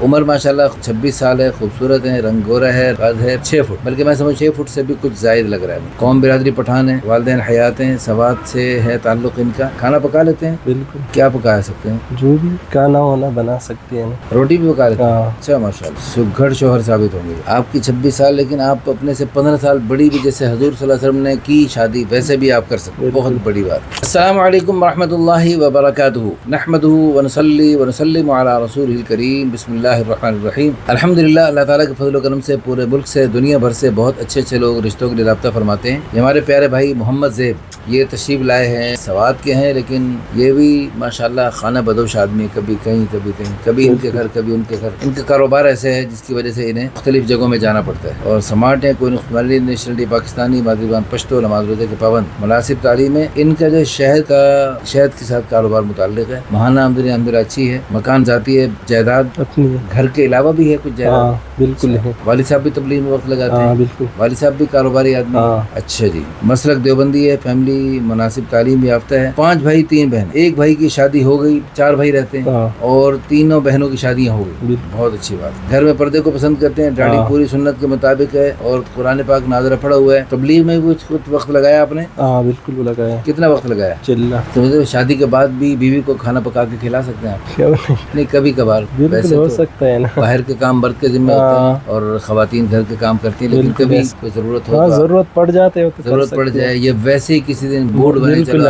उम्र माशाल्लाह 26 साल है, खूबसूरत है, रंग गोरा है, कद है 6 फुट, बल्कि मैं समझ 6 फुट से भी कुछ जायद लग रहा है। कौम बिरादरी पठान है, वालिदैन हयात हैं, सवात से है ताल्लुक इनका। खाना पका लेते हैं? बिल्कुल। क्या पका सकते हैं? जो भी खाना होना बना सकते हैं। रोटी भी पका लेते हैं? हाँ। अच्छा माशाल्लाह, सुघड़ शोहर साबित होंगे। आपकी 26 साल, लेकिन आप अपने से 15 साल बड़ी भी, जैसे हुजूर सल्लल्लाहु अलैहि वसल्लम ने की शादी, वैसे भी आप कर सकते हैं। बहुत बड़ी बात। अस्सलामु अलैकुम रहमतुल्लाहि व बरकातुहू। नहमदुहू व नसल्ली व नसल्लिमु अला रसूलिल करीम। बिस्मिल्लाहिर रहमानिर रहीम। अल्हम्दुलिल्लाह, अल्लाह ताला के फजल व करम से पूरे मुल्क से, दुनिया भर से बहुत अच्छे अच्छे लोग रिश्तों के लिए राब्ता फरमाते हैं। ये हमारे प्यारे भाई मोहम्मद ज़ेब, ये तशरीफ़ लाए हैं, सवात के हैं, लेकिन ये भी माशाल्लाह खाना बदोश आदमी, कभी कहीं कभी कहीं, कभी इनके घर कभी उनके घर। इनका कारोबार ऐसे है जिसकी वजह से इन्हें मुख्तलिफ जगहों में जाना पड़ता है। और स्मार्ट है, कोई नेशनलिटी पाकिस्तानी, मादरीबान पश्तो, नमाज रोज़े के पाबंद, मुनासिब तालीम है। इनका जो शहद के साथ कारोबार मुताल्लिक है। महाना आमदनी अलहम्दुलिल्लाह अच्छी है। मकान जाती है, जायदाद अपनी है, घर के अलावा भी है कुछ जायदाद? बिल्कुल है। वालिद साहब भी तबलीग में वक्त लगाते हैं? बिल्कुल। वालिद साहब भी कारोबारी आदमी? अच्छा जी। मसलक देवबंदी है, फैमिली मुनासिब तालीम याफ्ता है। 5 भाई 3 बहन। एक भाई की शादी हो गई, 4 भाई रहते हैं, और 3 बहनों की शादियाँ हो गई। बहुत अच्छी बात। घर में पर्दे को पसंद करते हैं, दाढ़ी पूरी सुन्नत के मुताबिक है, और कुरान पाक नाज़रा पड़ा हुआ है। तबलीग में भी कुछ वक्त लगाया आपने? बिल्कुल लगाया। कितना वक्त लगाया? तो शादी के बाद भी बीवी को खाना पका के खिला सकते हैं आप? नहीं, कभी कभार वैसे हो सकता है ना। बाहर के काम मर्द के जिम्मे होते हैं, और खवातीन घर के काम करती हैं, लेकिन कभी कोई जरूरत हो, जरूरत पड़ जाते हो, जरूरत पड़ जाए, ये वैसे ही किसी दिन मूड बने, चलो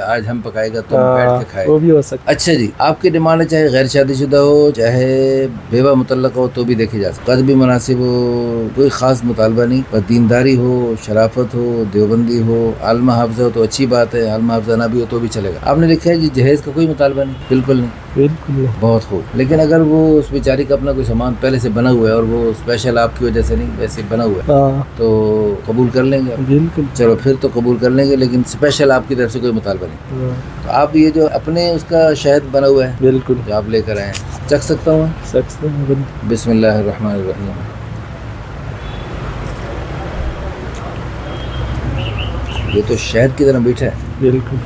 आज हम पकाएगा तो हम बैठ के खाएगा, वो भी हो सकता है। अच्छा जी, आपकी डिमांड है चाहे गैर शादीशुदा हो, चाहे बेवा मुतल्लक हो, तो भी देखी जा सकती है। कद भी मुनासिब हो, कोई खास मुतालबा नहीं, बस दीनदारी हो, शराफत हो, देवबंदी हो, आलमा हाफजा हो तो अच्छी बात है, आलमा हाफजा ना भी हो तो भी चलेगा। आपने लिखा है जी जहेज का कोई मुतालबा नहीं? बिल्कुल नहीं। बिल्कुल नहीं। बहुत खूब। लेकिन अगर वो उस बेचारी का अपना कोई सामान पहले से बना हुआ है, और वो स्पेशल आपकी वजह से नहीं, वैसे बना हुआ है, तो कबूल कर लेंगे? बिल्कुल। चलो फिर तो कबूल कर लेंगे, लेकिन स्पेशल आपकी तरफ से कोई मुतालबा नहीं। तो आप ये जो अपने उसका शहद बना हुआ है, बिल्कुल, जो आप लेकर आए हैं, चख सकता हूँ? बिस्मिल्लाहिर रहमानिर रहीम। ये तो शहद की तरह मीठा है। बिल्कुल।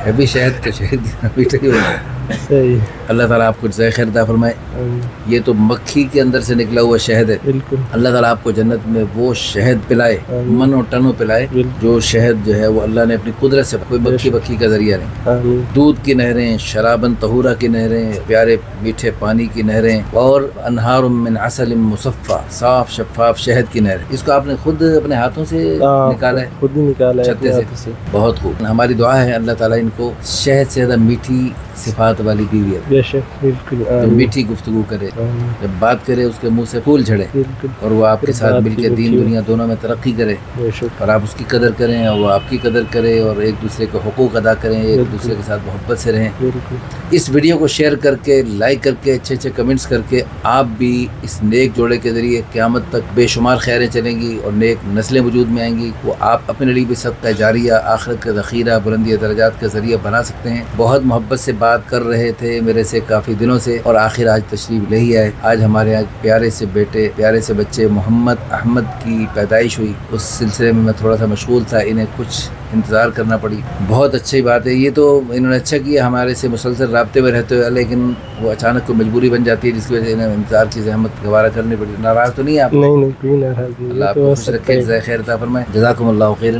अभी शहद तो शहद की तरह मीठा ही होगा। सही। अल्लाह ताला आपको जज़ाए खैर अता फरमाए। ये तो मक्खी के अंदर से निकला हुआ शहद है। बिल्कुल। अल्लाह ताला आपको जन्नत में वो शहद पिलाए, मनो टनो पिलाए, जो शहद जो है वो अल्लाह ने अपनी कुदरत से, कोई मक्खी का जरिया नहीं। दूध की नहरें, शराबन तहूरा की नहरें, प्यारे मीठे पानी की नहरें, और अनहार मिन असल मुसफ़ा, साफ शफाफ शहद की नहरें। इसको आपने खुद अपने हाथों से निकाला है? खुद ही निकाला है, छत्ते से। बहुत खूब। हमारी दुआ है अल्लाह ताला इनको शहद से ज़्यादा मीठी सिफात वाली बीवी है, जो मीठी गुफ्तगू करे, जब बात करे उसके मुंह से फूल झड़े, और वो आपके साथ मिलकर दीन दुनिया दोनों में तरक्की करे, और आप उसकी कदर करें और वो आपकी कदर करे, और एक दूसरे के हुकूक अदा करें, एक दूसरे के साथ मोहब्बत से रहें। इस वीडियो को शेयर करके, लाइक करके, अच्छे अच्छे कमेंट्स करके, आप भी इस नेक जोड़े के जरिए क़यामत तक बेशुमार खैरें चलेंगी और नेक नस्लें वजूद में आएंगी। वो आप अपने लिए भी सदका जारिया, आखिरत का ज़ख़ीरा, बुलंदी दर्जात का ज़रिया बना सकते हैं। बहुत मोहब्बत से बात कर रहे थे मेरे से काफ़ी दिनों से, और आखिर आज तशरीफ़ ले ही आए। आज हमारे यहाँ प्यारे से बेटे, प्यारे से बच्चे मोहम्मद अहमद की पैदाइश हुई। उस सिलसिले में मैं थोड़ा सा मशगूल था, इन्हें कुछ इंतज़ार करना पड़ी। बहुत अच्छी बात है। ये तो इन्होंने अच्छा किया हमारे से मुसलसल राब्ते में रहते हुए, लेकिन वो अचानक कोई मजबूरी बन जाती है जिसकी वजह से इन्हें इंतज़ार की ज़हमत गवारा करनी पड़ी। नाराज़ तो नहीं आप? नहीं, कोई नाराज़ नहीं। अल्लाह आपको खुश रखे, जज़ाए खैर अता फरमाए। जज़ाकुमुल्लाहु खैरन।